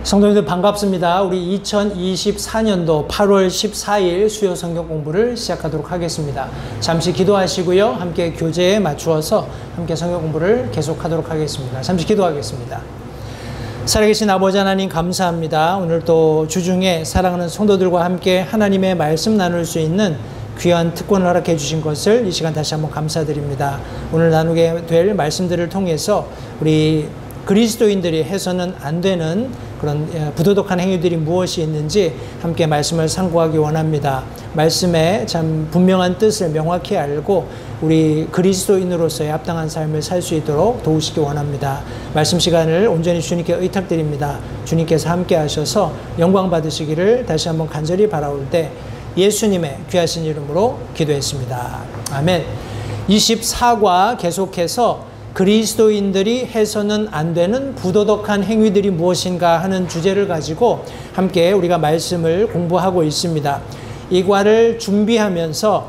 성도님들 반갑습니다. 우리 2024년도 8월 14일 수요 성경 공부를 시작하도록 하겠습니다. 잠시 기도하시고요. 함께 교제에 맞추어서 함께 성경 공부를 계속하도록 하겠습니다. 잠시 기도하겠습니다. 살아계신 아버지 하나님 감사합니다. 오늘 또 주중에 사랑하는 성도들과 함께 하나님의 말씀 나눌 수 있는 귀한 특권을 허락해 주신 것을 이 시간 다시 한번 감사드립니다. 오늘 나누게 될 말씀들을 통해서 우리 그리스도인들이 해서는 안 되는 그런 부도덕한 행위들이 무엇이 있는지 함께 말씀을 상고하기 원합니다. 말씀의 참 분명한 뜻을 명확히 알고 우리 그리스도인으로서의 합당한 삶을 살 수 있도록 도우시기 원합니다. 말씀 시간을 온전히 주님께 의탁드립니다. 주님께서 함께 하셔서 영광 받으시기를 다시 한번 간절히 바라올 때 예수님의 귀하신 이름으로 기도했습니다. 아멘. 24과 계속해서 그리스도인들이 해서는 안 되는 부도덕한 행위들이 무엇인가 하는 주제를 가지고 함께 우리가 말씀을 공부하고 있습니다. 이 과를 준비하면서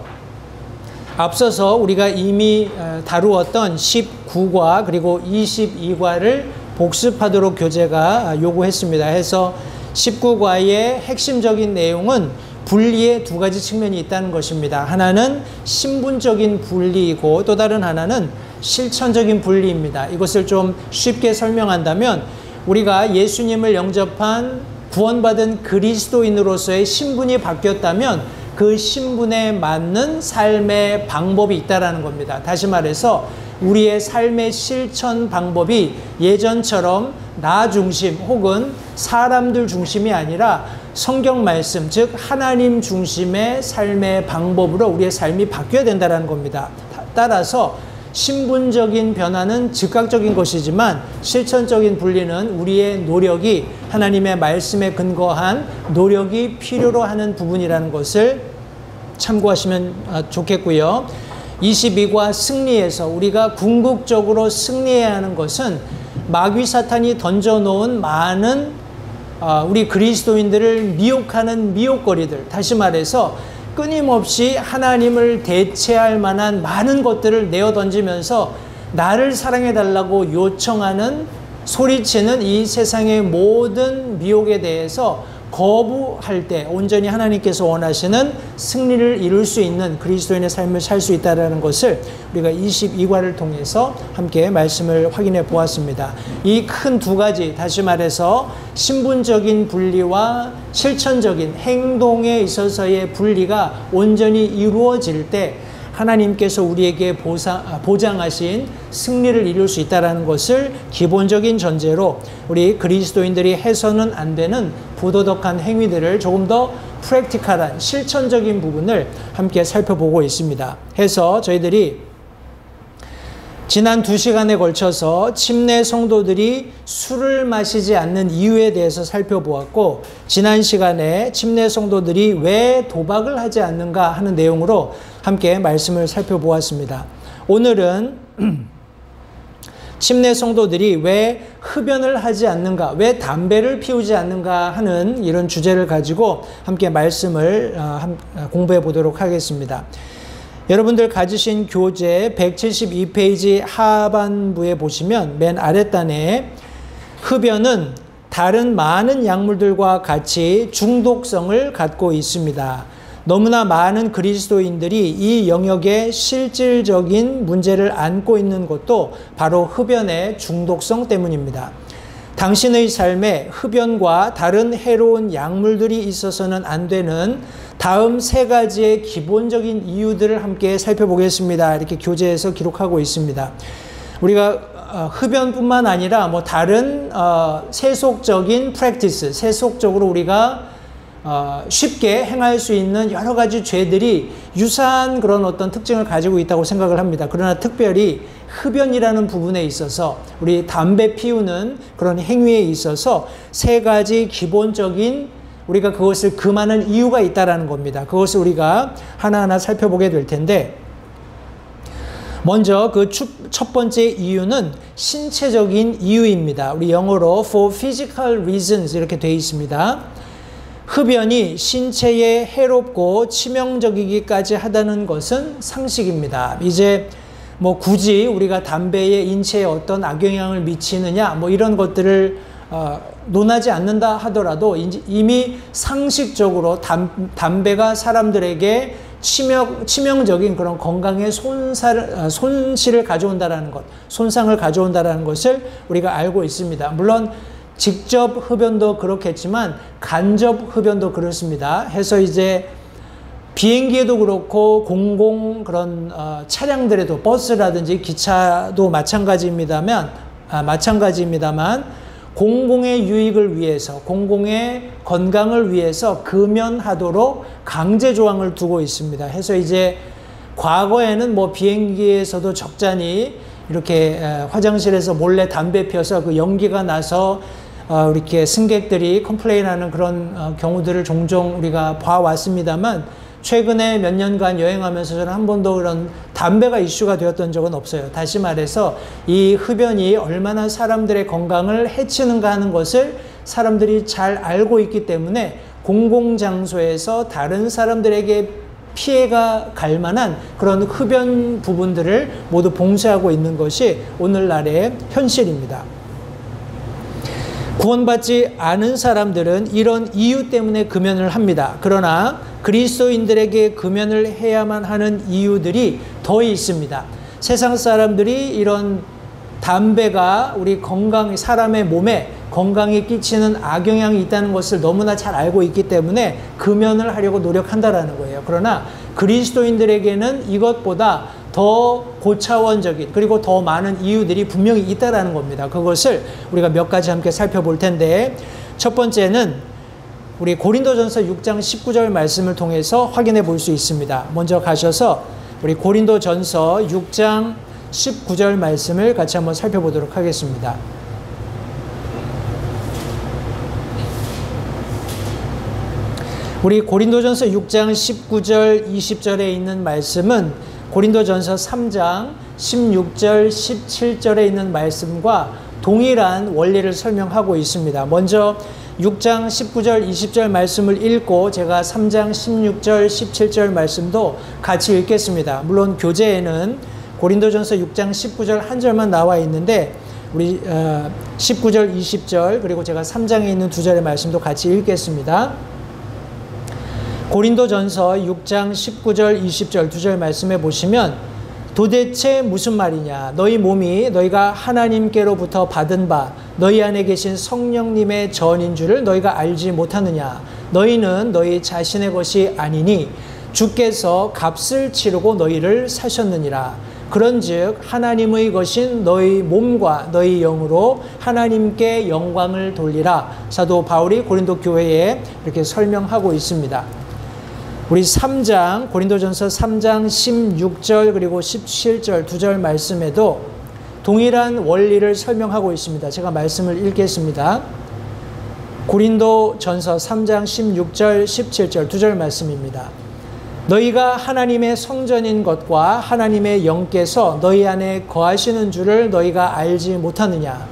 앞서서 우리가 이미 다루었던 19과 그리고 22과를 복습하도록 교재가 요구했습니다. 해서 19과의 핵심적인 내용은 분리의 두 가지 측면이 있다는 것입니다. 하나는 신분적인 분리이고 또 다른 하나는 실천적인 분리입니다. 이것을 좀 쉽게 설명한다면 우리가 예수님을 영접한 구원받은 그리스도인으로서의 신분이 바뀌었다면 그 신분에 맞는 삶의 방법이 있다는 겁니다. 다시 말해서 우리의 삶의 실천 방법이 예전처럼 나 중심 혹은 사람들 중심이 아니라 성경 말씀, 즉 하나님 중심의 삶의 방법으로 우리의 삶이 바뀌어야 된다는 겁니다. 따라서 신분적인 변화는 즉각적인 것이지만 실천적인 분리는 우리의 노력이 하나님의 말씀에 근거한 노력이 필요로 하는 부분이라는 것을 참고하시면 좋겠고요. 22과 승리에서 우리가 궁극적으로 승리해야 하는 것은 마귀 사탄이 던져놓은 많은 우리 그리스도인들을 미혹하는 미혹거리들, 다시 말해서 끊임없이 하나님을 대체할 만한 많은 것들을 내어 던지면서 나를 사랑해달라고 요청하는 소리치는 이 세상의 모든 미혹에 대해서 거부할 때 온전히 하나님께서 원하시는 승리를 이룰 수 있는 그리스도인의 삶을 살 수 있다는 것을 우리가 22과를 통해서 함께 말씀을 확인해 보았습니다. 이 큰 두 가지, 다시 말해서 신분적인 분리와 실천적인 행동에 있어서의 분리가 온전히 이루어질 때 하나님께서 우리에게 보장하신 승리를 이룰 수 있다는 것을 기본적인 전제로 우리 그리스도인들이 해서는 안 되는 부도덕한 행위들을 조금 더 프랙티컬한 실천적인 부분을 함께 살펴보고 있습니다. 해서 저희들이 지난 2시간에 걸쳐서 침례 성도들이 술을 마시지 않는 이유에 대해서 살펴보았고, 지난 시간에 침례 성도들이 왜 도박을 하지 않는가 하는 내용으로 함께 말씀을 살펴보았습니다. 오늘은 침례 성도들이 왜 흡연을 하지 않는가, 왜 담배를 피우지 않는가 하는 이런 주제를 가지고 함께 말씀을 공부해 보도록 하겠습니다. 여러분들 가지신 교재 172페이지 하반부에 보시면 맨 아랫단에 흡연은 다른 많은 약물들과 같이 중독성을 갖고 있습니다. 너무나 많은 그리스도인들이 이 영역에 실질적인 문제를 안고 있는 것도 바로 흡연의 중독성 때문입니다. 당신의 삶에 흡연과 다른 해로운 약물들이 있어서는 안 되는 다음 3가지의 기본적인 이유들을 함께 살펴보겠습니다. 이렇게 교재에서 기록하고 있습니다. 우리가 흡연뿐만 아니라 다른 세속적인 프랙티스, 세속적으로 우리가 쉽게 행할 수 있는 여러 가지 죄들이 유사한 그런 어떤 특징을 가지고 있다고 생각을 합니다. 그러나 특별히 흡연이라는 부분에 있어서 우리 담배 피우는 그런 행위에 있어서 3가지 기본적인 우리가 그것을 금하는 이유가 있다는 겁니다. 그것을 우리가 하나하나 살펴보게 될 텐데, 먼저 그 첫 번째 이유는 신체적인 이유입니다. 우리 영어로 for physical reasons 이렇게 되어 있습니다. 흡연이 신체에 해롭고 치명적이기까지 하다는 것은 상식입니다. 이제 굳이 우리가 담배에 인체에 어떤 악영향을 미치느냐 이런 것들을 논하지 않는다 하더라도 이미 상식적으로 담배가 사람들에게 치명적인 그런 건강의 손실을 가져온다라는 것, 손상을 가져온다라는 것을 우리가 알고 있습니다. 물론 직접 흡연도 그렇겠지만 간접 흡연도 그렇습니다. 해서 이제 비행기에도 그렇고 공공 그런 차량들에도 버스라든지 기차도 마찬가지입니다만 공공의 유익을 위해서, 공공의 건강을 위해서 금연하도록 강제 조항을 두고 있습니다. 해서 이제 과거에는 뭐 비행기에서도 적잖이 이렇게 화장실에서 몰래 담배 피워서 그 연기가 나서 이렇게 승객들이 컴플레인하는 그런 경우들을 종종 우리가 봐왔습니다만 최근에 몇 년간 여행하면서 저는 한 번도 그런 담배가 이슈가 되었던 적은 없어요. 다시 말해서 이 흡연이 얼마나 사람들의 건강을 해치는가 하는 것을 사람들이 잘 알고 있기 때문에 공공장소에서 다른 사람들에게 피해가 갈 만한 그런 흡연 부분들을 모두 봉쇄하고 있는 것이 오늘날의 현실입니다. 구원받지 않은 사람들은 이런 이유 때문에 금연을 합니다. 그러나 그리스도인들에게 금연을 해야만 하는 이유들이 더 있습니다. 세상 사람들이 이런 담배가 우리 사람의 몸에 건강에 끼치는 악영향이 있다는 것을 너무나 잘 알고 있기 때문에 금연을 하려고 노력한다라는 거예요. 그러나 그리스도인들에게는 이것보다 더 고차원적인 그리고 더 많은 이유들이 분명히 있다라는 겁니다. 그것을 우리가 몇 가지 함께 살펴볼 텐데, 첫 번째는 우리 고린도전서 6장 19절 말씀을 통해서 확인해 볼 수 있습니다. 먼저 가셔서 우리 고린도전서 6장 19절 말씀을 같이 한번 살펴보도록 하겠습니다. 우리 고린도전서 6장 19절 20절에 있는 말씀은 고린도전서 3장 16절 17절에 있는 말씀과 동일한 원리를 설명하고 있습니다. 먼저 6장 19절 20절 말씀을 읽고 제가 3장 16절 17절 말씀도 같이 읽겠습니다. 물론 교재에는 고린도전서 6장 19절 한 절만 나와 있는데 우리 19절 20절 그리고 제가 3장에 있는 두 절의 말씀도 같이 읽겠습니다. 고린도전서 6장 19절 20절 두 절 말씀에 보시면 도대체 무슨 말이냐? 너희 몸이 너희가 하나님께로부터 받은 바 너희 안에 계신 성령님의 전인 줄을 너희가 알지 못하느냐? 너희는 너희 자신의 것이 아니니 주께서 값을 치르고 너희를 사셨느니라. 그런즉 하나님의 것인 너희 몸과 너희 영으로 하나님께 영광을 돌리라. 사도 바울이 고린도 교회에 이렇게 설명하고 있습니다. 우리 3장 고린도전서 3장 16절 그리고 17절 두 절 말씀에도 동일한 원리를 설명하고 있습니다. 제가 말씀을 읽겠습니다. 고린도전서 3장 16절 17절 두 절 말씀입니다. 너희가 하나님의 성전인 것과 하나님의 영께서 너희 안에 거하시는 줄을 너희가 알지 못하느냐?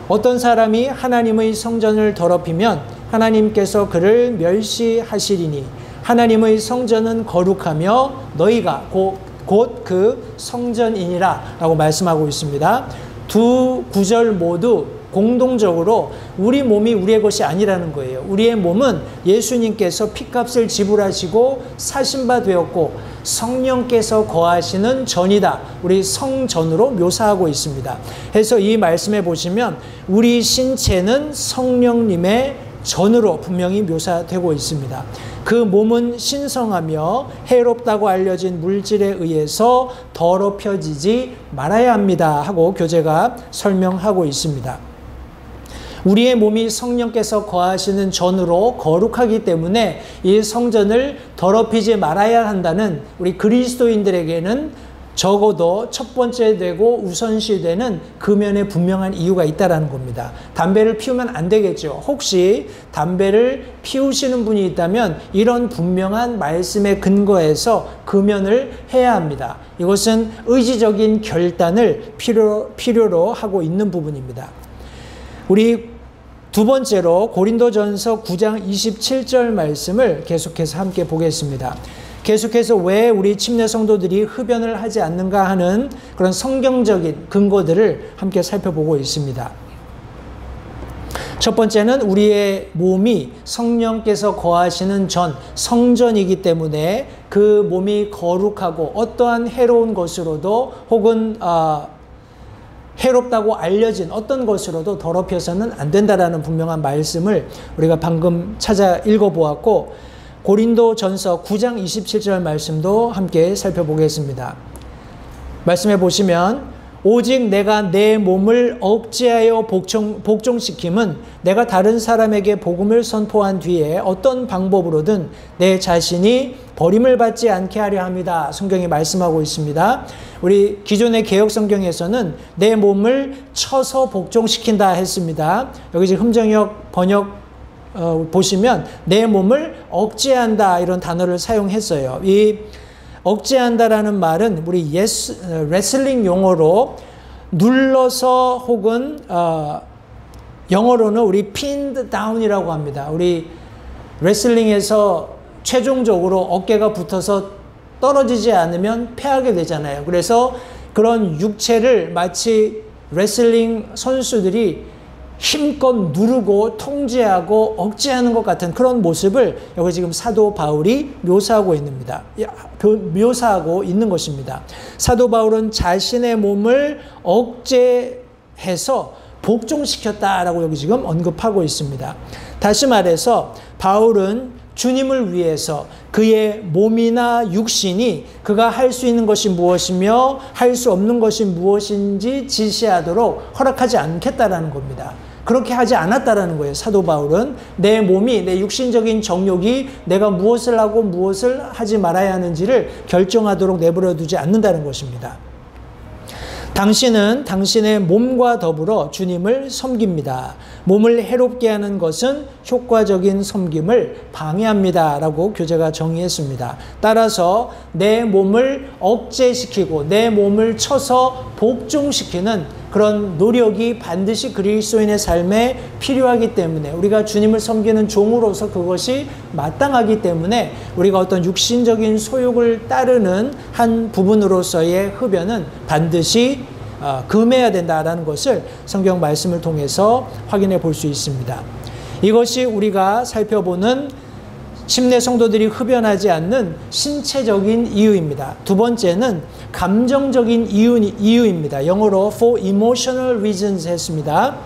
어떤 사람이 하나님의 성전을 더럽히면 하나님께서 그를 멸시하시리니 하나님의 성전은 거룩하며 너희가 곧 그 성전이니라 라고 말씀하고 있습니다. 두 구절 모두 공동적으로 우리 몸이 우리의 것이 아니라는 거예요. 우리의 몸은 예수님께서 피값을 지불하시고 사신 바 되었고 성령께서 거하시는 전이다. 우리 성전으로 묘사하고 있습니다. 그래서 이 말씀에 보시면 우리 신체는 성령님의 전으로 분명히 묘사되고 있습니다. 그 몸은 신성하며 해롭다고 알려진 물질에 의해서 더럽혀지지 말아야 합니다 하고 교재가 설명하고 있습니다. 우리의 몸이 성령께서 거하시는 전으로 거룩하기 때문에 이 성전을 더럽히지 말아야 한다는 우리 그리스도인들에게는 적어도 첫 번째 되고 우선시되는 금연에 분명한 이유가 있다는 겁니다. 담배를 피우면 안 되겠죠. 혹시 담배를 피우시는 분이 있다면 이런 분명한 말씀에 근거해서 금연을 해야 합니다. 이것은 의지적인 결단을 필요로 하고 있는 부분입니다. 우리 두 번째로 고린도전서 9장 27절 말씀을 계속해서 함께 보겠습니다. 계속해서 왜 우리 침례 성도들이 흡연을 하지 않는가 하는 그런 성경적인 근거들을 함께 살펴보고 있습니다. 첫 번째는 우리의 몸이 성령께서 거하시는 성전이기 때문에 그 몸이 거룩하고 어떠한 해로운 것으로도 혹은 해롭다고 알려진 어떤 것으로도 더럽혀서는 안 된다라는 분명한 말씀을 우리가 방금 찾아 읽어보았고, 고린도전서 9장 27절 말씀도 함께 살펴보겠습니다. 말씀해 보시면, 오직 내가 내 몸을 억제하여 복종시킴은 내가 다른 사람에게 복음을 선포한 뒤에 어떤 방법으로든 내 자신이 버림을 받지 않게 하려 합니다. 성경이 말씀하고 있습니다. 우리 기존의 개역 성경에서는 내 몸을 쳐서 복종시킨다 했습니다. 여기 지금 흠정역 번역 보시면 내 몸을 억제한다 이런 단어를 사용했어요. 이 억제한다라는 말은 우리 레슬링 용어로 눌러서 혹은 영어로는 우리 pinned down이라고 합니다. 우리 레슬링에서 최종적으로 어깨가 붙어서 떨어지지 않으면 패하게 되잖아요. 그래서 그런 육체를 마치 레슬링 선수들이 힘껏 누르고 통제하고 억제하는 것 같은 그런 모습을 여기 지금 사도 바울이 묘사하고 있는 것입니다. 사도 바울은 자신의 몸을 억제해서 복종시켰다라고 여기 지금 언급하고 있습니다. 다시 말해서 바울은 주님을 위해서 그의 몸이나 육신이 그가 할 수 있는 것이 무엇이며 할 수 없는 것이 무엇인지 지시하도록 허락하지 않겠다라는 겁니다. 그렇게 하지 않았다라는 거예요. 사도 바울은 내 몸이, 내 육신적인 정욕이 내가 무엇을 하고 무엇을 하지 말아야 하는지를 결정하도록 내버려 두지 않는다는 것입니다. 당신은 당신의 몸과 더불어 주님을 섬깁니다. 몸을 해롭게 하는 것은 효과적인 섬김을 방해합니다. 라고 교재가 정의했습니다. 따라서 내 몸을 억제시키고 내 몸을 쳐서 복종시키는 그런 노력이 반드시 그리스도인의 삶에 필요하기 때문에, 우리가 주님을 섬기는 종으로서 그것이 마땅하기 때문에 우리가 어떤 육신적인 소욕을 따르는 한 부분으로서의 흡연은 반드시 금해야 된다라는 것을 성경 말씀을 통해서 확인해 볼 수 있습니다. 이것이 우리가 살펴보는 침례 성도들이 흡연하지 않는 신체적인 이유입니다. 두 번째는 감정적인 이유입니다. 영어로 for emotional reasons 했습니다.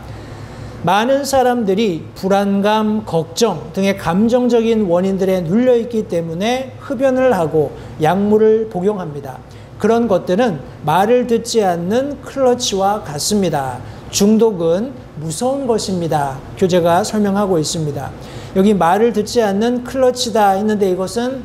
많은 사람들이 불안감, 걱정 등의 감정적인 원인들에 눌려있기 때문에 흡연을 하고 약물을 복용합니다. 그런 것들은 말을 듣지 않는 클러치와 같습니다. 중독은 무서운 것입니다. 교재가 설명하고 있습니다. 여기 말을 듣지 않는 클러치다 했는데 이것은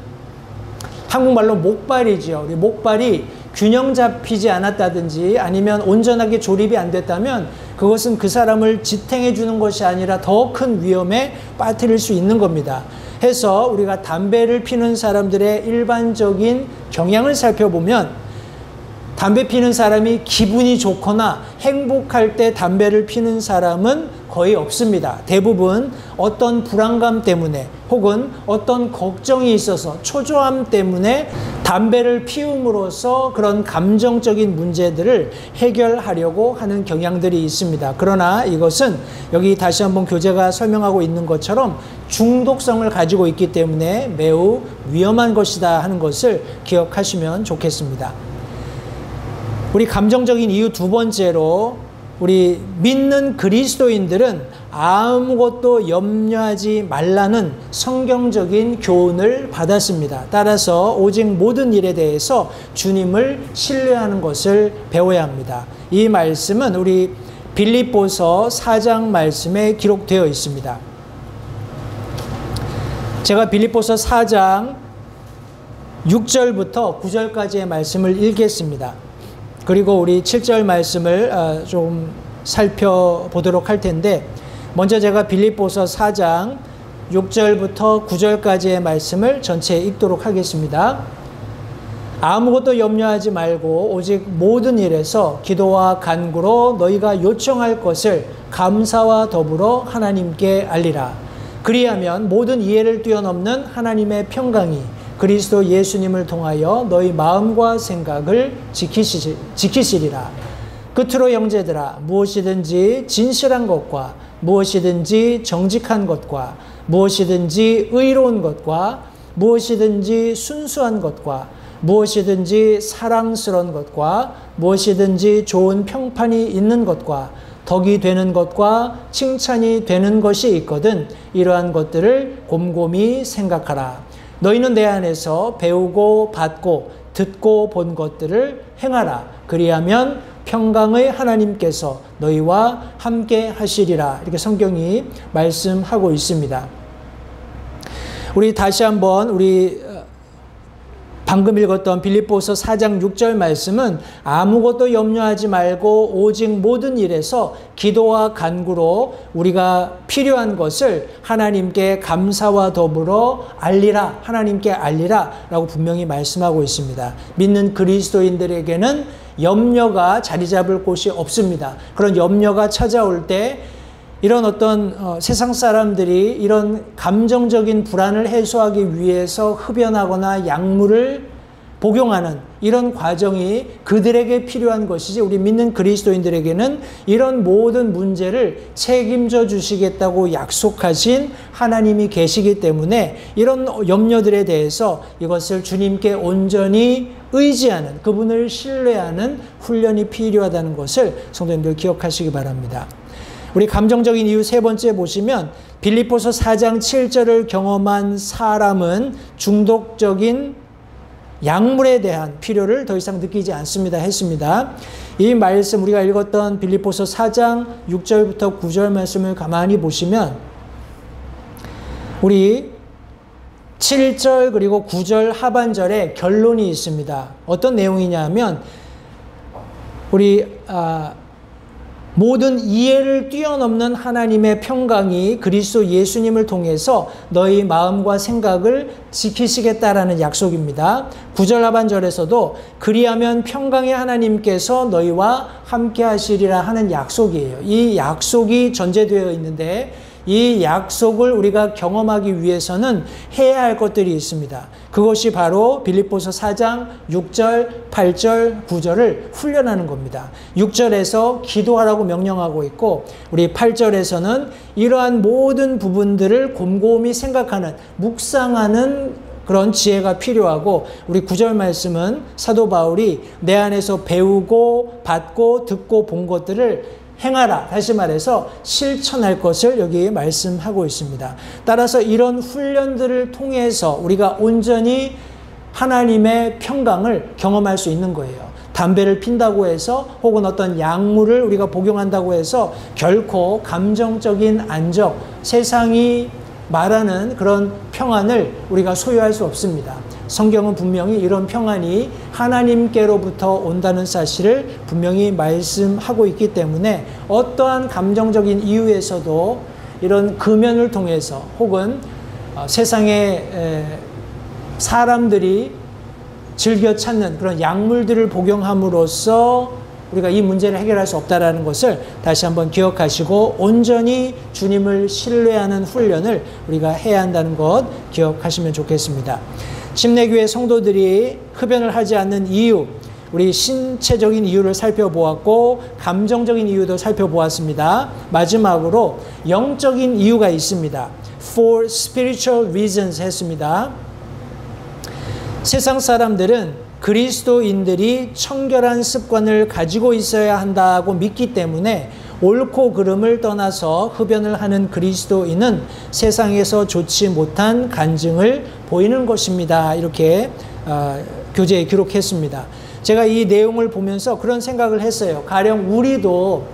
한국말로 목발이죠. 우리 목발이 균형 잡히지 않았다든지 아니면 온전하게 조립이 안 됐다면 그것은 그 사람을 지탱해 주는 것이 아니라 더 큰 위험에 빠뜨릴 수 있는 겁니다. 해서 우리가 담배를 피는 사람들의 일반적인 경향을 살펴보면 담배 피는 사람이 기분이 좋거나 행복할 때 담배를 피는 사람은 거의 없습니다. 대부분 어떤 불안감 때문에 혹은 어떤 걱정이 있어서 초조함 때문에 담배를 피움으로써 그런 감정적인 문제들을 해결하려고 하는 경향들이 있습니다. 그러나 이것은 여기 다시 한번 교재가 설명하고 있는 것처럼 중독성을 가지고 있기 때문에 매우 위험한 것이다 하는 것을 기억하시면 좋겠습니다. 우리 감정적인 이유 두 번째로 우리 믿는 그리스도인들은 아무것도 염려하지 말라는 성경적인 교훈을 받았습니다. 따라서 오직 모든 일에 대해서 주님을 신뢰하는 것을 배워야 합니다. 이 말씀은 우리 빌립보서 4장 말씀에 기록되어 있습니다. 제가 빌립보서 4장 6절부터 9절까지의 말씀을 읽겠습니다. 그리고 우리 7절 말씀을 좀 살펴보도록 할 텐데, 먼저 제가 빌립보서 4장 6절부터 9절까지의 말씀을 전체 읽도록 하겠습니다. 아무것도 염려하지 말고 오직 모든 일에서 기도와 간구로 너희가 요청할 것을 감사와 더불어 하나님께 알리라. 그리하면 모든 이해를 뛰어넘는 하나님의 평강이 그리스도 예수님을 통하여 너희 마음과 생각을 지키시리라. 끝으로 형제들아, 무엇이든지 진실한 것과 무엇이든지 정직한 것과 무엇이든지 의로운 것과 무엇이든지 순수한 것과 무엇이든지 사랑스러운 것과 무엇이든지 좋은 평판이 있는 것과 덕이 되는 것과 칭찬이 되는 것이 있거든 이러한 것들을 곰곰이 생각하라. 너희는 내 안에서 배우고 받고 듣고 본 것들을 행하라. 그리하면 평강의 하나님께서 너희와 함께 하시리라. 이렇게 성경이 말씀하고 있습니다. 우리 다시 한번 방금 읽었던 빌립보서 4장 6절 말씀은 아무것도 염려하지 말고 오직 모든 일에서 기도와 간구로 우리가 필요한 것을 하나님께 감사와 더불어 알리라, 하나님께 알리라 라고 분명히 말씀하고 있습니다. 믿는 그리스도인들에게는 염려가 자리 잡을 곳이 없습니다. 그런 염려가 찾아올 때 이런 어떤 세상 사람들이 이런 감정적인 불안을 해소하기 위해서 흡연하거나 약물을 복용하는 이런 과정이 그들에게 필요한 것이지 우리 믿는 그리스도인들에게는 이런 모든 문제를 책임져 주시겠다고 약속하신 하나님이 계시기 때문에 이런 염려들에 대해서 이것을 주님께 온전히 의지하는, 그분을 신뢰하는 훈련이 필요하다는 것을 성도님들 기억하시기 바랍니다. 우리 감정적인 이유 세 번째 보시면 빌립보서 4장 7절을 경험한 사람은 중독적인 약물에 대한 필요를 더 이상 느끼지 않습니다 했습니다. 이 말씀 우리가 읽었던 빌립보서 4장 6절부터 9절 말씀을 가만히 보시면 우리 7절 그리고 9절 하반절에 결론이 있습니다. 어떤 내용이냐면 우리 모든 이해를 뛰어넘는 하나님의 평강이 그리스도 예수님을 통해서 너희 마음과 생각을 지키시겠다라는 약속입니다. 9절 하반절에서도 그리하면 평강의 하나님께서 너희와 함께 하시리라 하는 약속이에요. 이 약속이 전제되어 있는데 이 약속을 우리가 경험하기 위해서는 해야 할 것들이 있습니다. 그것이 바로 빌립보서 4장 6절, 8절, 9절을 훈련하는 겁니다. 6절에서 기도하라고 명령하고 있고 우리 8절에서는 이러한 모든 부분들을 곰곰이 생각하는, 묵상하는 그런 지혜가 필요하고 우리 9절 말씀은 사도 바울이 내 안에서 배우고 받고 듣고 본 것들을 행하라. 다시 말해서 실천할 것을 여기 말씀하고 있습니다. 따라서 이런 훈련들을 통해서 우리가 온전히 하나님의 평강을 경험할 수 있는 거예요. 담배를 핀다고 해서 혹은 어떤 약물을 우리가 복용한다고 해서 결코 감정적인 안정, 세상이 말하는 그런 평안을 우리가 소유할 수 없습니다. 성경은 분명히 이런 평안이 하나님께로부터 온다는 사실을 분명히 말씀하고 있기 때문에 어떠한 감정적인 이유에서도 이런 금연을 통해서 혹은 세상의 사람들이 즐겨 찾는 그런 약물들을 복용함으로써 우리가 이 문제를 해결할 수 없다는 것을 다시 한번 기억하시고 온전히 주님을 신뢰하는 훈련을 우리가 해야 한다는 것 기억하시면 좋겠습니다. 침례교회 성도들이 흡연을 하지 않는 이유, 우리 신체적인 이유를 살펴보았고 감정적인 이유도 살펴보았습니다. 마지막으로 영적인 이유가 있습니다. For spiritual reasons 했습니다. 세상 사람들은 그리스도인들이 청결한 습관을 가지고 있어야 한다고 믿기 때문에 옳고 그름을 떠나서 흡연을 하는 그리스도인은 세상에서 좋지 못한 간증을 보이는 것입니다. 이렇게 교재에 기록했습니다. 제가 이 내용을 보면서 그런 생각을 했어요. 가령 우리도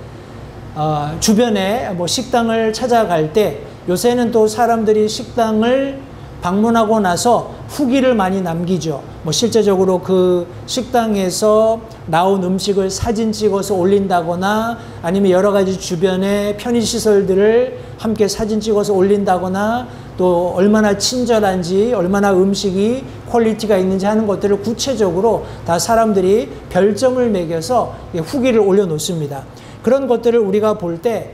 주변에 뭐 식당을 찾아갈 때 요새는 또 사람들이 식당을 방문하고 나서 후기를 많이 남기죠. 뭐 실제적으로 그 식당에서 나온 음식을 사진 찍어서 올린다거나 아니면 여러 가지 주변의 편의시설들을 함께 사진 찍어서 올린다거나 또 얼마나 친절한지 얼마나 음식이 퀄리티가 있는지 하는 것들을 구체적으로 다 사람들이 별점을 매겨서 후기를 올려놓습니다. 그런 것들을 우리가 볼 때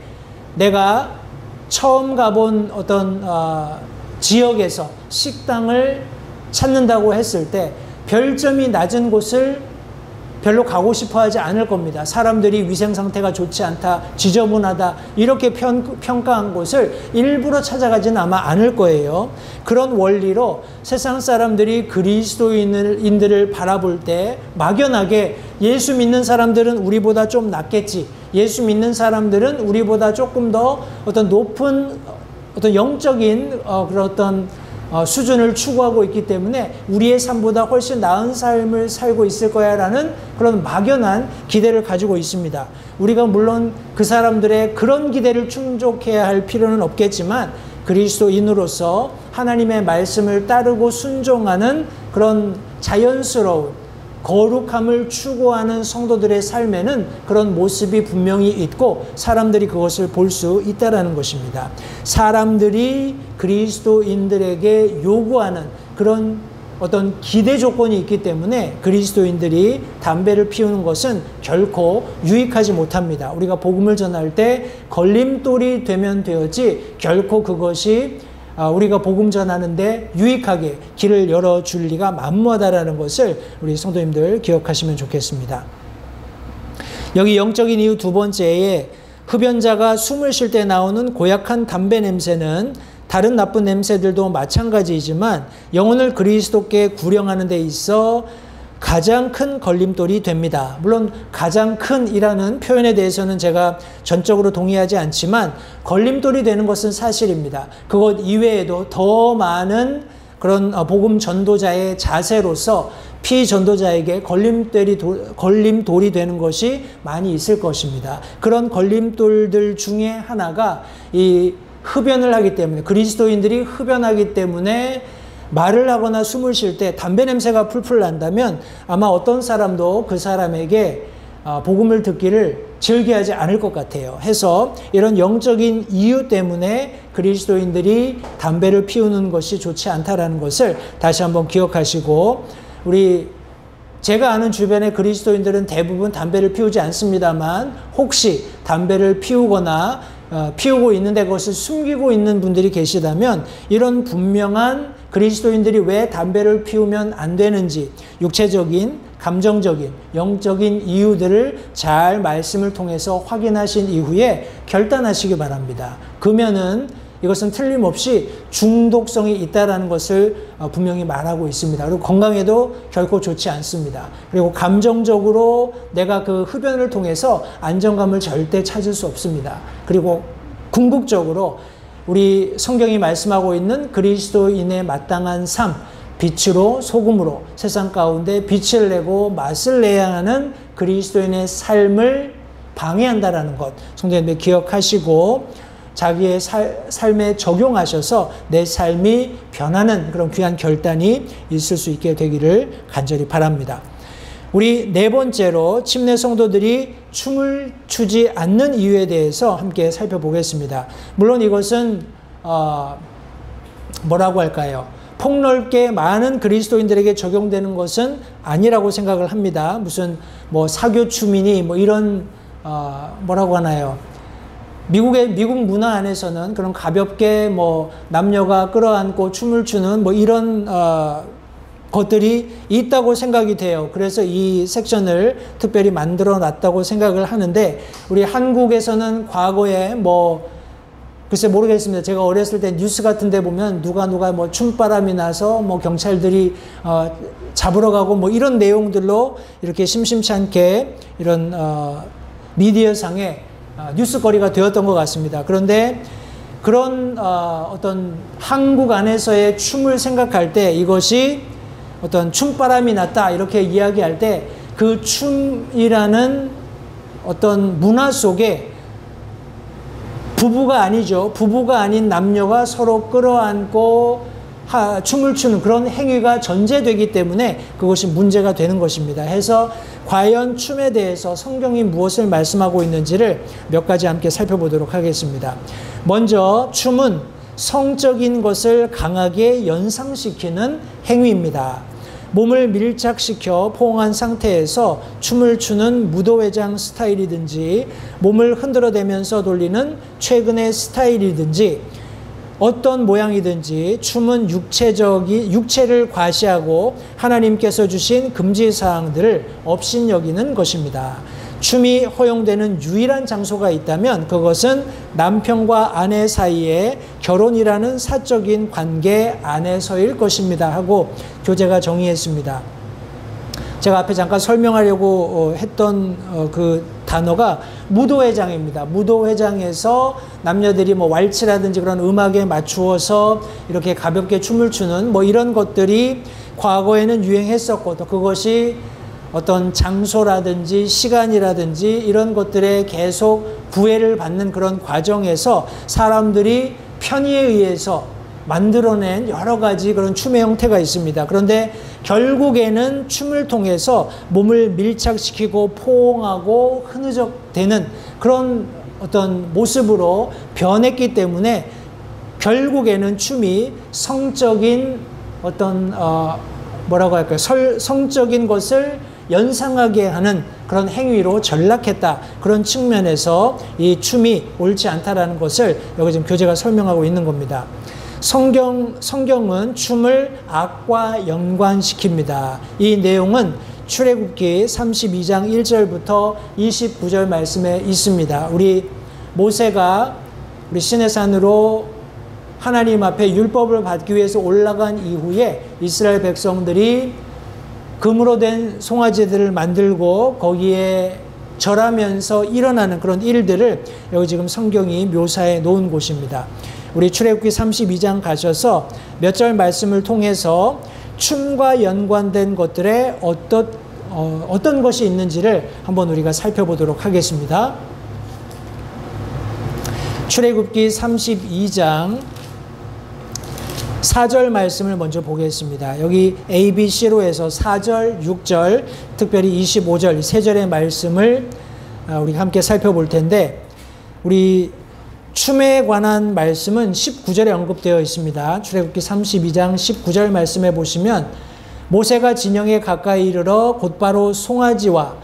내가 처음 가본 어떤 지역에서 식당을 찾는다고 했을 때 별점이 낮은 곳을 별로 가고 싶어 하지 않을 겁니다. 사람들이 위생 상태가 좋지 않다, 지저분하다 이렇게 평가한 곳을 일부러 찾아가지는 아마 않을 거예요. 그런 원리로 세상 사람들이 그리스도인들을 바라볼 때 막연하게 예수 믿는 사람들은 우리보다 좀 낫겠지, 예수 믿는 사람들은 우리보다 조금 더 어떤 높은 어떤 영적인 그런 어떤 수준을 추구하고 있기 때문에 우리의 삶보다 훨씬 나은 삶을 살고 있을 거야 라는 그런 막연한 기대를 가지고 있습니다. 우리가 물론 그 사람들의 그런 기대를 충족해야 할 필요는 없겠지만 그리스도인으로서 하나님의 말씀을 따르고 순종하는 그런 자연스러운 거룩함을 추구하는 성도들의 삶에는 그런 모습이 분명히 있고 사람들이 그것을 볼 수 있다는 것입니다. 사람들이 그리스도인들에게 요구하는 그런 어떤 기대 조건이 있기 때문에 그리스도인들이 담배를 피우는 것은 결코 유익하지 못합니다. 우리가 복음을 전할 때 걸림돌이 되면 되었지 결코 그것이 우리가 복음 전하는데 유익하게 길을 열어줄 리가 만무하다라는 것을 우리 성도님들 기억하시면 좋겠습니다. 여기 영적인 이유 두 번째에 흡연자가 숨을 쉴 때 나오는 고약한 담배 냄새는 다른 나쁜 냄새들도 마찬가지이지만 영혼을 그리스도께 구령하는 데 있어 가장 큰 걸림돌이 됩니다. 물론 가장 큰이라는 표현에 대해서는 제가 전적으로 동의하지 않지만 걸림돌이 되는 것은 사실입니다. 그것 이외에도 더 많은 그런 복음 전도자의 자세로서 피전도자에게 걸림돌이 되는 것이 많이 있을 것입니다. 그런 걸림돌들 중에 하나가 이 흡연을 하기 때문에, 그리스도인들이 흡연하기 때문에 말을 하거나 숨을 쉴 때 담배 냄새가 풀풀 난다면 아마 어떤 사람도 그 사람에게 복음을 듣기를 즐겨하지 않을 것 같아요. 해서 이런 영적인 이유 때문에 그리스도인들이 담배를 피우는 것이 좋지 않다라는 것을 다시 한번 기억하시고, 제가 아는 주변의 그리스도인들은 대부분 담배를 피우지 않습니다만 혹시 담배를 피우거나 피우고 있는데 그것을 숨기고 있는 분들이 계시다면 이런 분명한 그리스도인들이 왜 담배를 피우면 안 되는지 육체적인, 감정적인, 영적인 이유들을 잘 말씀을 통해서 확인하신 이후에 결단하시기 바랍니다. 그러면은 이것은 틀림없이 중독성이 있다는 것을 분명히 말하고 있습니다. 그리고 건강에도 결코 좋지 않습니다. 그리고 감정적으로 내가 그 흡연을 통해서 안정감을 절대 찾을 수 없습니다. 그리고 궁극적으로 우리 성경이 말씀하고 있는 그리스도인의 마땅한 삶, 빛으로 소금으로 세상 가운데 빛을 내고 맛을 내야 하는 그리스도인의 삶을 방해한다는 것, 성도님들 기억하시고 자기의 삶에 적용하셔서 내 삶이 변하는 그런 귀한 결단이 있을 수 있게 되기를 간절히 바랍니다. 우리 네 번째로 침례 성도들이 춤을 추지 않는 이유에 대해서 함께 살펴보겠습니다. 물론 이것은 뭐라고 할까요? 폭넓게 많은 그리스도인들에게 적용되는 것은 아니라고 생각을 합니다. 무슨 뭐 사교 춤이니 뭐 이런 뭐라고 하나요? 미국 문화 안에서는 그런 가볍게 뭐 남녀가 끌어안고 춤을 추는 뭐 이런 것들이 있다고 생각이 돼요. 그래서 이 섹션을 특별히 만들어 놨다고 생각을 하는데, 우리 한국에서는 과거에 글쎄 모르겠습니다. 제가 어렸을 때 뉴스 같은 데 보면 누가 뭐 춤바람이 나서 뭐 경찰들이 잡으러 가고 뭐 이런 내용들로 이렇게 심심치 않게 이런 미디어상에 뉴스거리가 되었던 것 같습니다. 그런데 그런 어떤 한국 안에서의 춤을 생각할 때 이것이 어떤 춤바람이 났다 이렇게 이야기할 때 그 춤이라는 어떤 문화 속에 부부가 아니죠. 부부가 아닌 남녀가 서로 끌어안고 춤을 추는 그런 행위가 전제되기 때문에 그것이 문제가 되는 것입니다. 해서 과연 춤에 대해서 성경이 무엇을 말씀하고 있는지를 몇 가지 함께 살펴보도록 하겠습니다. 먼저 춤은 성적인 것을 강하게 연상시키는 행위입니다. 몸을 밀착시켜 포옹한 상태에서 춤을 추는 무도회장 스타일이든지 몸을 흔들어대면서 돌리는 최근의 스타일이든지 어떤 모양이든지 춤은 육체를 과시하고 하나님께서 주신 금지사항들을 업신여기는 것입니다. 춤이 허용되는 유일한 장소가 있다면 그것은 남편과 아내 사이에 결혼이라는 사적인 관계 안에서일 것입니다 하고 교재가 정의했습니다. 제가 앞에 잠깐 설명하려고 했던 그 단어가 무도회장입니다. 무도회장에서 남녀들이 뭐 왈츠라든지 그런 음악에 맞추어서 이렇게 가볍게 춤을 추는 뭐 이런 것들이 과거에는 유행했었고 또 그것이 어떤 장소라든지 시간이라든지 이런 것들에 계속 구애를 받는 그런 과정에서 사람들이 편의에 의해서 만들어낸 여러 가지 그런 춤의 형태가 있습니다. 그런데 결국에는 춤을 통해서 몸을 밀착시키고 포옹하고 흐느적대는 그런 어떤 모습으로 변했기 때문에 결국에는 춤이 성적인 어떤 뭐라고 할까요? 성적인 것을 연상하게 하는 그런 행위로 전락했다. 그런 측면에서 이 춤이 옳지 않다라는 것을 여기 지금 교재가 설명하고 있는 겁니다. 성경은 춤을 악과 연관시킵니다. 이 내용은 출애굽기 32장 1절부터 29절 말씀에 있습니다. 우리 모세가 우리 시내산으로 하나님 앞에 율법을 받기 위해서 올라간 이후에 이스라엘 백성들이 금으로 된 송아지들을 만들고 거기에 절하면서 일어나는 그런 일들을 여기 지금 성경이 묘사해 놓은 곳입니다. 우리 출애굽기 32장 가셔서 몇 절 말씀을 통해서 춤과 연관된 것들에 어떤 것이 있는지를 한번 우리가 살펴보도록 하겠습니다. 출애굽기 32장 4절 말씀을 먼저 보겠습니다. 여기 A, B, C로 해서 4절, 6절, 특별히 25절, 세 절의 말씀을 우리가 함께 살펴볼 텐데 우리 춤에 관한 말씀은 19절에 언급되어 있습니다. 출애굽기 32장 19절 말씀에 보시면 모세가 진영에 가까이 이르러 곧바로 송아지와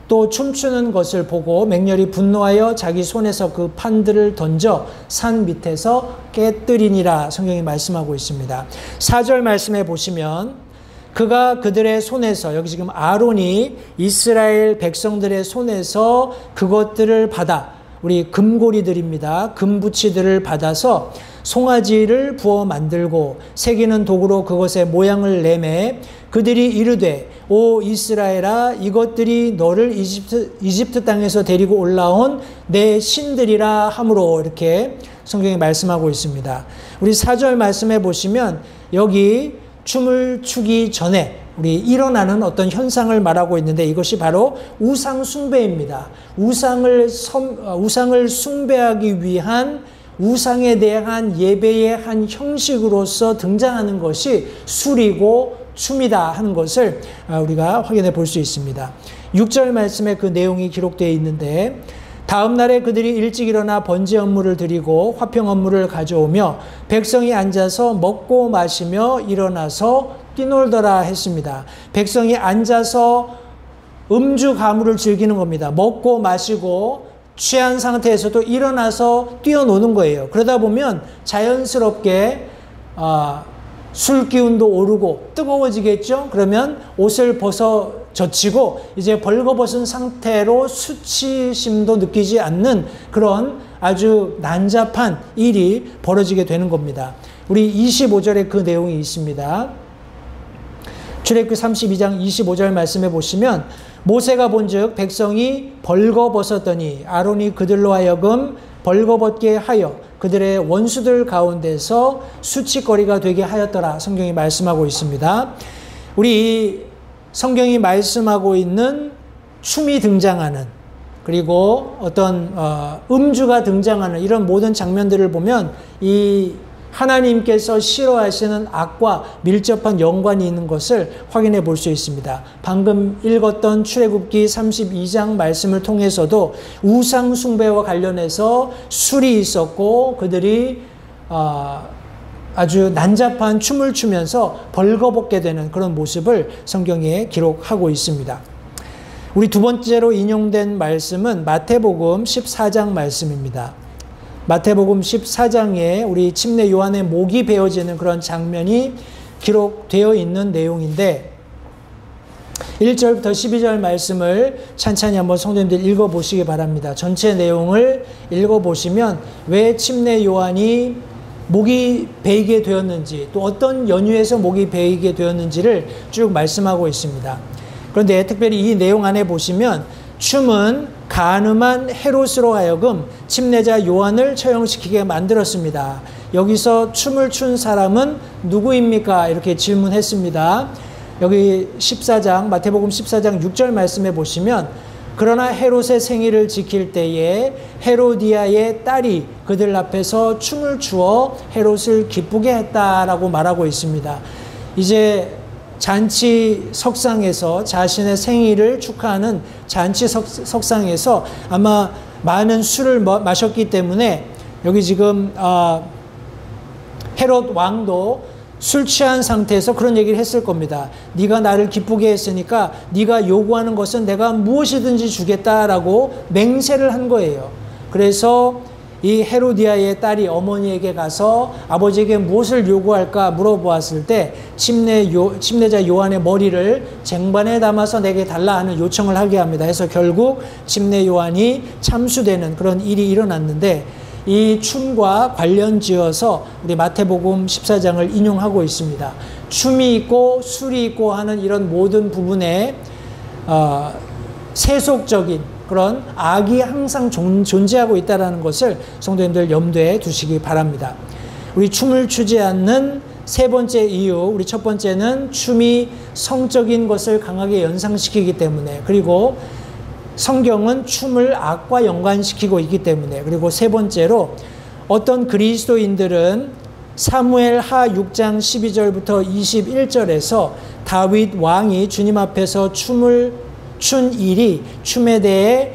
또 춤추는 것을 보고 맹렬히 분노하여 자기 손에서 그 판들을 던져 산 밑에서 깨뜨리니라 성경이 말씀하고 있습니다. 4절 말씀에 보시면 그가 그들의 손에서 여기 지금 아론이 이스라엘 백성들의 손에서 그것들을 받아 우리 금고리들입니다. 금부치들을 받아서 송아지를 부어 만들고 새기는 도구로 그것의 모양을 내매 그들이 이르되 오 이스라엘아 이것들이 너를 이집트 땅에서 데리고 올라온 내 신들이라 하므로 이렇게 성경이 말씀하고 있습니다. 우리 4절 말씀해 보시면 여기 춤을 추기 전에 우리 일어나는 어떤 현상을 말하고 있는데 이것이 바로 우상 숭배입니다. 우상을 숭배하기 위한 우상에 대한 예배의 한 형식으로서 등장하는 것이 술이고 춤이다 하는 것을 우리가 확인해 볼 수 있습니다. 6절 말씀에 그 내용이 기록되어 있는데 다음 날에 그들이 일찍 일어나 번제 업무를 드리고 화평 업무를 가져오며 백성이 앉아서 먹고 마시며 일어나서 뛰놀더라 했습니다. 백성이 앉아서 음주 가무를 즐기는 겁니다. 먹고 마시고 취한 상태에서도 일어나서 뛰어노는 거예요. 그러다 보면 자연스럽게 술 기운도 오르고 뜨거워지겠죠. 그러면 옷을 벗어 젖히고 이제 벌거벗은 상태로 수치심도 느끼지 않는 그런 아주 난잡한 일이 벌어지게 되는 겁니다. 우리 25절에 그 내용이 있습니다. 출애굽기 32장 25절 말씀해 보시면 모세가 본즉 백성이 벌거벗었더니 아론이 그들로 하여금 벌거벗게 하여 그들의 원수들 가운데서 수치거리가 되게 하였더라 성경이 말씀하고 있습니다. 우리 성경이 말씀하고 있는 춤이 등장하는 그리고 어떤 음주가 등장하는 이런 모든 장면들을 보면 이 하나님께서 싫어하시는 악과 밀접한 연관이 있는 것을 확인해 볼 수 있습니다. 방금 읽었던 출애굽기 32장 말씀을 통해서도 우상 숭배와 관련해서 술이 있었고 그들이 아주 난잡한 춤을 추면서 벌거벗게 되는 그런 모습을 성경에 기록하고 있습니다. 우리 두 번째로 인용된 말씀은 마태복음 14장 말씀입니다. 마태복음 14장에 우리 침례 요한의 목이 베어지는 그런 장면이 기록되어 있는 내용인데 1절부터 12절 말씀을 찬찬히 한번 성도님들 읽어보시기 바랍니다. 전체 내용을 읽어보시면 왜 침례 요한이 목이 베이게 되었는지 또 어떤 연유에서 목이 베이게 되었는지를 쭉 말씀하고 있습니다. 그런데 특별히 이 내용 안에 보시면 춤은 간음한 헤롯으로 하여금 침례자 요한을 처형시키게 만들었습니다. 여기서 춤을 춘 사람은 누구입니까? 이렇게 질문했습니다. 여기 14장 마태복음 14장 6절 말씀해 보시면 그러나 헤롯의 생일을 지킬 때에 헤로디아의 딸이 그들 앞에서 춤을 추어 헤롯을 기쁘게 했다라고 말하고 있습니다. 이제 잔치 석상에서 자신의 생일을 축하하는 잔치 석상에서 아마 많은 술을 마셨기 때문에 여기 지금 헤롯 왕도 술 취한 상태에서 그런 얘기를 했을 겁니다. 네가 나를 기쁘게 했으니까 네가 요구하는 것은 내가 무엇이든지 주겠다라고 맹세를 한 거예요. 그래서 이 헤로디아의 딸이 어머니에게 가서 아버지에게 무엇을 요구할까 물어보았을 때 침례자 요한의 머리를 쟁반에 담아서 내게 달라 하는 요청을 하게 합니다. 해서 결국 침례 요한이 참수되는 그런 일이 일어났는데 이 춤과 관련지어서 우리 마태복음 14장을 인용하고 있습니다. 춤이 있고 술이 있고 하는 이런 모든 부분에 세속적인 그런 악이 항상 존재하고 있다는 것을 성도님들 염두에 두시기 바랍니다. 우리 춤을 추지 않는 세 번째 이유, 우리 첫 번째는 춤이 성적인 것을 강하게 연상시키기 때문에, 그리고 성경은 춤을 악과 연관시키고 있기 때문에, 그리고 세 번째로 어떤 그리스도인들은 사무엘 하 6장 12절부터 21절에서 다윗 왕이 주님 앞에서 춤을 춘 일이 춤에 대해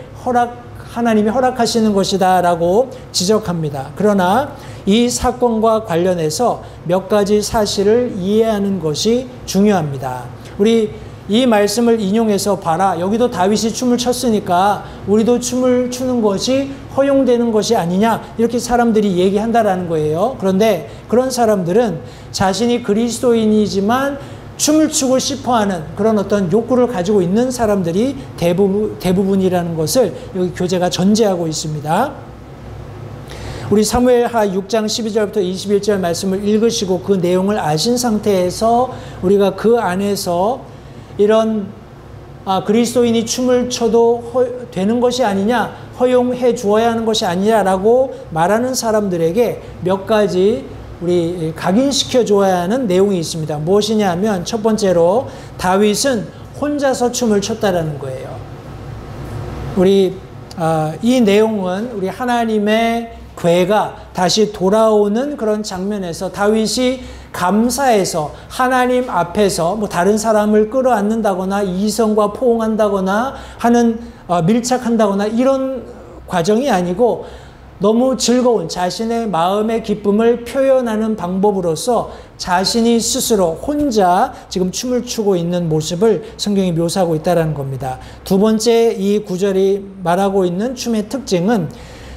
하나님이 허락하시는 것이다 라고 지적합니다. 그러나 이 사건과 관련해서 몇 가지 사실을 이해하는 것이 중요합니다. 우리 이 말씀을 인용해서 봐라, 여기도 다윗이 춤을 췄으니까 우리도 춤을 추는 것이 허용되는 것이 아니냐, 이렇게 사람들이 얘기한다라는 거예요. 그런데 그런 사람들은 자신이 그리스도인이지만 춤을 추고 싶어하는 그런 어떤 욕구를 가지고 있는 사람들이 대부분이라는 것을 여기 교재가 전제하고 있습니다. 우리 사무엘하 6장 12절부터 21절 말씀을 읽으시고 그 내용을 아신 상태에서 우리가 그 안에서 이런 그리스도인이 춤을 춰도 되는 것이 아니냐, 허용해 주어야 하는 것이 아니냐라고 말하는 사람들에게 몇 가지 우리 각인시켜 줘야 하는 내용이 있습니다. 무엇이냐 하면 첫 번째로 다윗은 혼자서 춤을 췄다라는 거예요. 우리 이 내용은 우리 하나님의 괴가 다시 돌아오는 그런 장면에서 다윗이 감사해서 하나님 앞에서 뭐 다른 사람을 끌어안는다거나 이성과 포옹한다거나 하는 밀착한다거나 이런 과정이 아니고 너무 즐거운 자신의 마음의 기쁨을 표현하는 방법으로서 자신이 스스로 혼자 지금 춤을 추고 있는 모습을 성경이 묘사하고 있다는 겁니다. 두 번째, 이 구절이 말하고 있는 춤의 특징은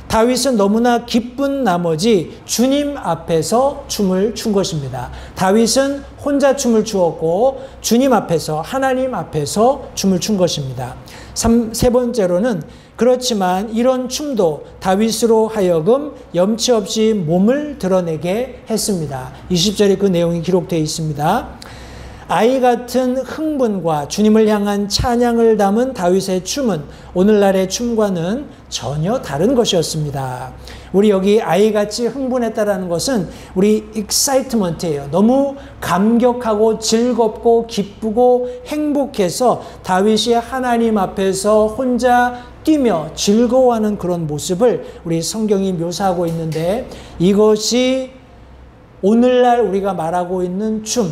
다윗은 너무나 기쁜 나머지 주님 앞에서 춤을 춘 것입니다. 다윗은 혼자 춤을 추었고 주님 앞에서, 하나님 앞에서 춤을 춘 것입니다. 세 번째로는 그렇지만 이런 춤도 다윗으로 하여금 염치 없이 몸을 드러내게 했습니다. 20절에 그 내용이 기록되어 있습니다. 아이 같은 흥분과 주님을 향한 찬양을 담은 다윗의 춤은 오늘날의 춤과는 전혀 다른 것이었습니다. 우리 여기 아이같이 흥분했다라는 것은 우리 excitement예요. 너무 감격하고 즐겁고 기쁘고 행복해서 다윗이 하나님 앞에서 혼자 뛰며 즐거워하는 그런 모습을 우리 성경이 묘사하고 있는데, 이것이 오늘날 우리가 말하고 있는 춤,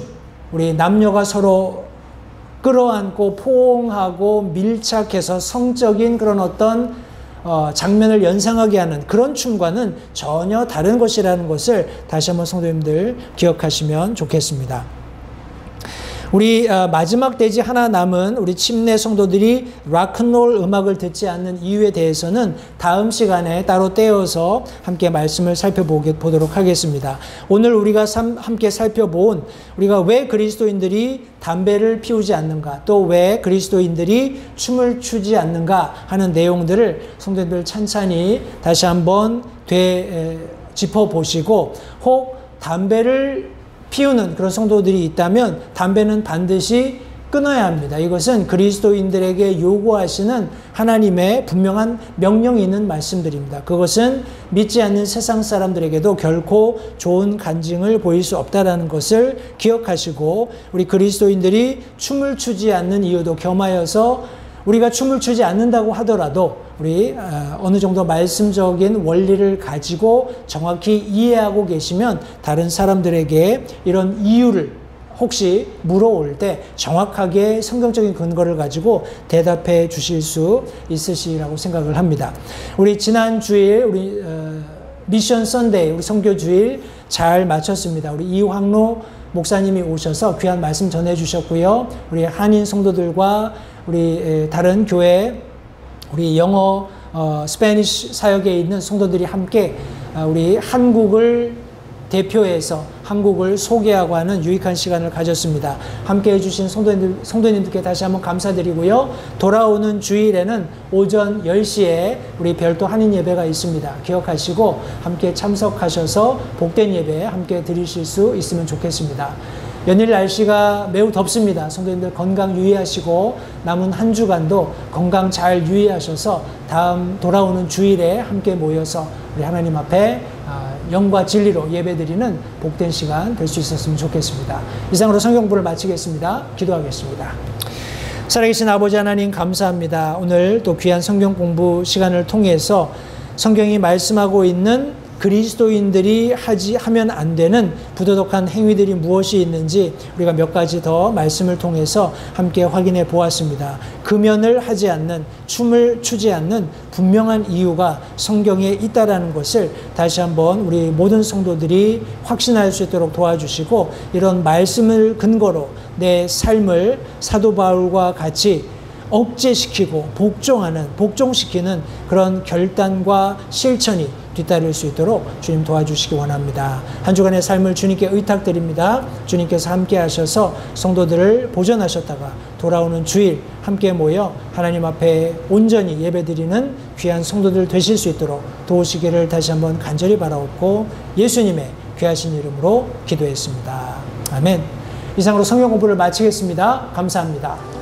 우리 남녀가 서로 끌어안고 포옹하고 밀착해서 성적인 그런 어떤 장면을 연상하게 하는 그런 춤과는 전혀 다른 것이라는 것을 다시 한번 성도님들 기억하시면 좋겠습니다. 우리 마지막 대지 하나 남은 우리 침례 성도들이 락큰롤 음악을 듣지 않는 이유에 대해서는 다음 시간에 따로 떼어서 함께 말씀을 살펴보도록 하겠습니다. 오늘 우리가 함께 살펴본 우리가 왜 그리스도인들이 담배를 피우지 않는가, 또 왜 그리스도인들이 춤을 추지 않는가 하는 내용들을 성도님들 찬찬히 다시 한번 짚어보시고, 혹 담배를 피우는 그런 성도들이 있다면 담배는 반드시 끊어야 합니다. 이것은 그리스도인들에게 요구하시는 하나님의 분명한 명령이 있는 말씀들입니다. 그것은 믿지 않는 세상 사람들에게도 결코 좋은 간증을 보일 수 없다는 것을 기억하시고, 우리 그리스도인들이 춤을 추지 않는 이유도 겸하여서 우리가 춤을 추지 않는다고 하더라도 우리 어느 정도 말씀적인 원리를 가지고 정확히 이해하고 계시면 다른 사람들에게 이런 이유를 혹시 물어올 때 정확하게 성경적인 근거를 가지고 대답해 주실 수 있으시라고 생각을 합니다. 우리 지난 주일 우리 미션 선데이 우리 선교 주일 잘 마쳤습니다. 우리 이황로 목사님이 오셔서 귀한 말씀 전해 주셨고요. 우리 한인 성도들과 우리 다른 교회 우리 영어 스페니쉬 사역에 있는 성도들이 함께 우리 한국을 대표해서 한국을 소개하고 하는 유익한 시간을 가졌습니다. 함께 해주신 성도님들께 다시 한번 감사드리고요. 돌아오는 주일에는 오전 10시에 우리 별도 한인 예배가 있습니다. 기억하시고 함께 참석하셔서 복된 예배 함께 드리실 수 있으면 좋겠습니다. 연일 날씨가 매우 덥습니다. 성도님들 건강 유의하시고 남은 한 주간도 건강 잘 유의하셔서 다음 돌아오는 주일에 함께 모여서 우리 하나님 앞에 영과 진리로 예배드리는 복된 시간 될 수 있었으면 좋겠습니다. 이상으로 성경 공부를 마치겠습니다. 기도하겠습니다. 살아계신 아버지 하나님 감사합니다. 오늘 또 귀한 성경 공부 시간을 통해서 성경이 말씀하고 있는 그리스도인들이 하면 안 되는 부도덕한 행위들이 무엇이 있는지 우리가 몇 가지 더 말씀을 통해서 함께 확인해 보았습니다. 금연을 하지 않는, 춤을 추지 않는 분명한 이유가 성경에 있다라는 것을 다시 한번 우리 모든 성도들이 확신할 수 있도록 도와주시고, 이런 말씀을 근거로 내 삶을 사도 바울과 같이 억제시키고 복종시키는 그런 결단과 실천이 뒤따를 수 있도록 주님 도와주시기 원합니다. 한 주간의 삶을 주님께 의탁드립니다. 주님께서 함께 하셔서 성도들을 보존하셨다가 돌아오는 주일 함께 모여 하나님 앞에 온전히 예배드리는 귀한 성도들 되실 수 있도록 도우시기를 다시 한번 간절히 바라옵고 예수님의 귀하신 이름으로 기도했습니다. 아멘. 이상으로 성경 공부를 마치겠습니다. 감사합니다.